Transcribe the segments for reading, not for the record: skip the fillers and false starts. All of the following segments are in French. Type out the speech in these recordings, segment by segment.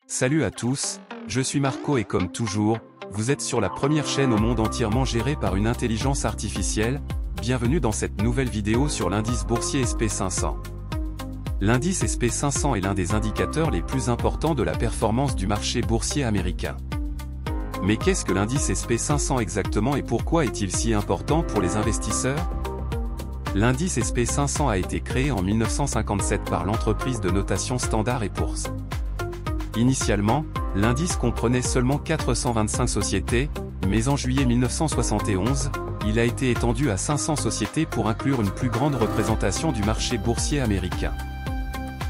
Salut à tous, je suis Marco et comme toujours, vous êtes sur la première chaîne au monde entièrement gérée par une intelligence artificielle. Bienvenue dans cette nouvelle vidéo sur l'indice boursier SP500. L'indice SP500 est l'un des indicateurs les plus importants de la performance du marché boursier américain. Mais qu'est-ce que l'indice SP500 exactement et pourquoi est-il si important pour les investisseurs? L'indice SP500 a été créé en 1957 par l'entreprise de notation Standard & Poor's. Initialement, l'indice comprenait seulement 425 sociétés, mais en juillet 1971, il a été étendu à 500 sociétés pour inclure une plus grande représentation du marché boursier américain.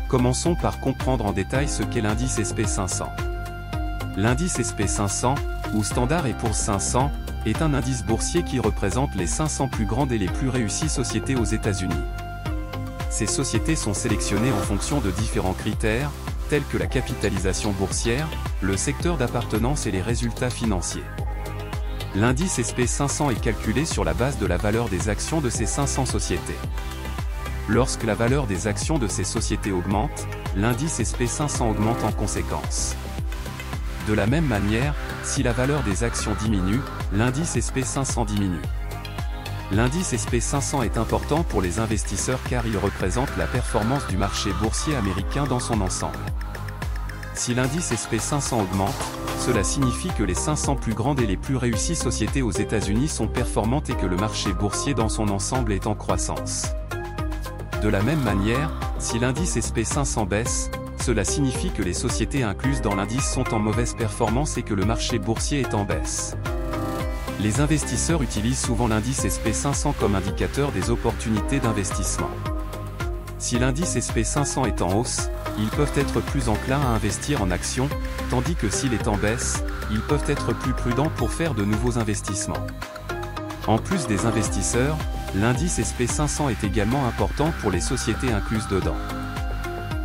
Commençons par comprendre en détail ce qu'est l'indice SP500. L'indice SP500, ou Standard & Poor's 500, est un indice boursier qui représente les 500 plus grandes et les plus réussies sociétés aux États-Unis. Ces sociétés sont sélectionnées en fonction de différents critères, tels que la capitalisation boursière, le secteur d'appartenance et les résultats financiers. L'indice SP500 est calculé sur la base de la valeur des actions de ces 500 sociétés. Lorsque la valeur des actions de ces sociétés augmente, l'indice SP500 augmente en conséquence. De la même manière, si la valeur des actions diminue, l'indice SP500 diminue. L'indice SP500 est important pour les investisseurs car il représente la performance du marché boursier américain dans son ensemble. Si l'indice SP500 augmente, cela signifie que les 500 plus grandes et les plus réussies sociétés aux États-Unis sont performantes et que le marché boursier dans son ensemble est en croissance. De la même manière, si l'indice SP500 baisse, cela signifie que les sociétés incluses dans l'indice sont en mauvaise performance et que le marché boursier est en baisse. Les investisseurs utilisent souvent l'indice SP500 comme indicateur des opportunités d'investissement. Si l'indice SP500 est en hausse, ils peuvent être plus enclins à investir en actions, tandis que s'il est en baisse, ils peuvent être plus prudents pour faire de nouveaux investissements. En plus des investisseurs, l'indice SP500 est également important pour les sociétés incluses dedans.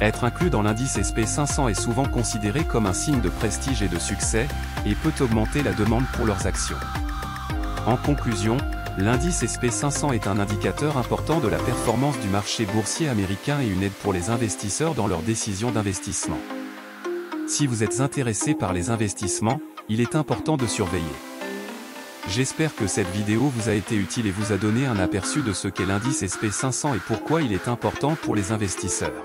Être inclus dans l'indice SP500 est souvent considéré comme un signe de prestige et de succès, et peut augmenter la demande pour leurs actions. En conclusion, l'indice SP500 est un indicateur important de la performance du marché boursier américain et une aide pour les investisseurs dans leurs décisions d'investissement. Si vous êtes intéressé par les investissements, il est important de surveiller. J'espère que cette vidéo vous a été utile et vous a donné un aperçu de ce qu'est l'indice SP500 et pourquoi il est important pour les investisseurs.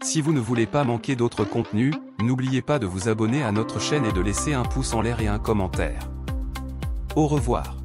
Si vous ne voulez pas manquer d'autres contenus, n'oubliez pas de vous abonner à notre chaîne et de laisser un pouce en l'air et un commentaire. Au revoir.